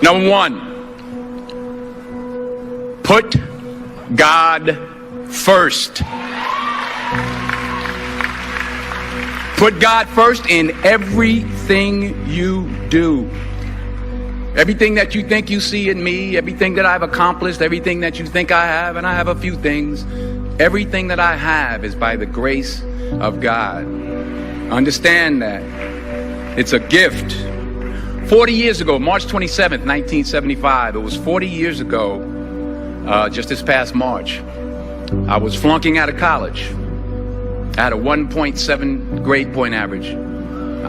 Number one, put God first. Put God first in everything you do. Everything that you think you see in me, everything that I've accomplished, everything that you think I have, and I have a few things, everything that I have is by the grace of God. Understand that. It's a gift. 40 years ago, March 27th, 1975, it was 40 years ago, just this past March, I was flunking out of college. I had a 1.7 grade point average.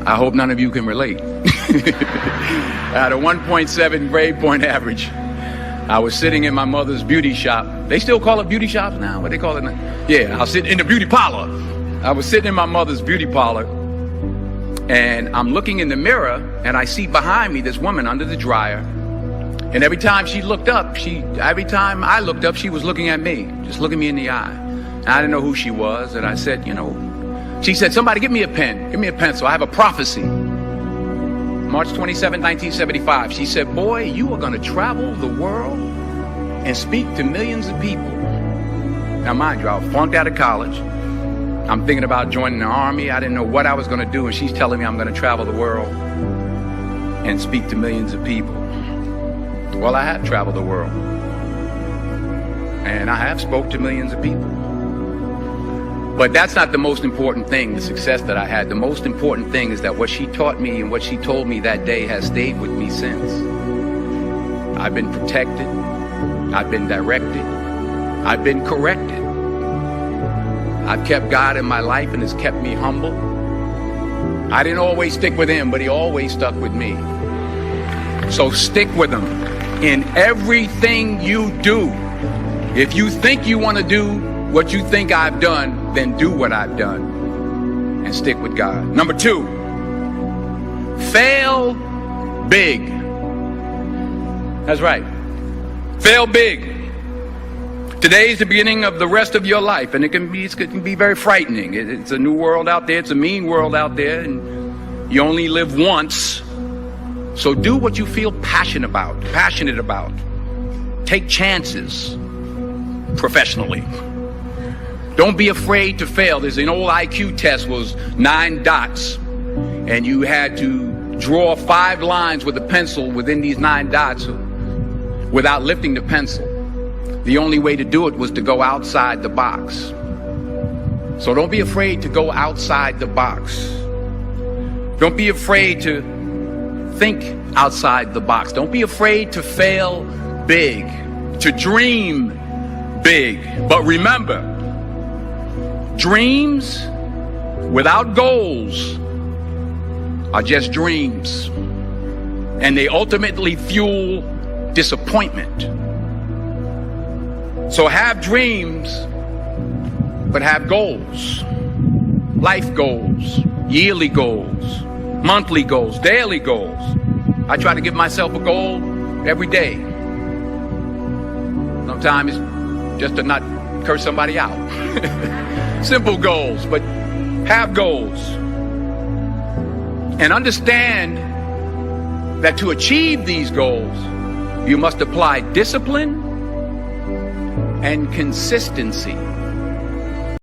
I hope none of you can relate. I had a 1.7 grade point average. I was sitting in my mother's beauty shop. They still call it beauty shops now? What they call it now? Yeah, I was sitting in the beauty parlor. I was sitting in my mother's beauty parlor, and I'm looking in the mirror, and I see behind me this woman under the dryer. And every time she looked up, every time I looked up, she was looking at me, just looking me in the eye. And I didn't know who she was, and I said, you know, she said, somebody give me a pen, give me a pencil, I have a prophecy. March 27, 1975, she said, boy, you are going to travel the world and speak to millions of people. Now, mind you, I flunked out of college. I'm thinking about joining the army. I didn't know what I was going to do, and she's telling me I'm going to travel the world and speak to millions of people. Well, I have traveled the world, and I have spoke to millions of people. But that's not the most important thing, the success that I had. The most important thing is that what she taught me and what she told me that day has stayed with me since. I've been protected. I've been directed. I've been corrected. I've kept God in my life, and it's kept me humble. I didn't always stick with him, but he always stuck with me. So stick with him in everything you do. If you think you want to do what you think I've done, then do what I've done and stick with God. Number two, fail big. That's right. Fail big. Today is the beginning of the rest of your life, and it can be very frightening. It's a new world out there. It's a mean world out there, and you only live once. So do what you feel passionate about. Take chances professionally. Don't be afraid to fail. There's an old IQ test, was 9 dots, and you had to draw 5 lines with a pencil within these 9 dots without lifting the pencil. The only way to do it was to go outside the box. So don't be afraid to go outside the box. Don't be afraid to think outside the box. Don't be afraid to fail big, to dream big. But remember, dreams without goals are just dreams, and they ultimately fuel disappointment. So have dreams, but have goals. Life goals, yearly goals, monthly goals, daily goals. I try to give myself a goal every day. Sometimes just to not curse somebody out. Simple goals, but have goals. And understand that to achieve these goals, you must apply discipline and consistency.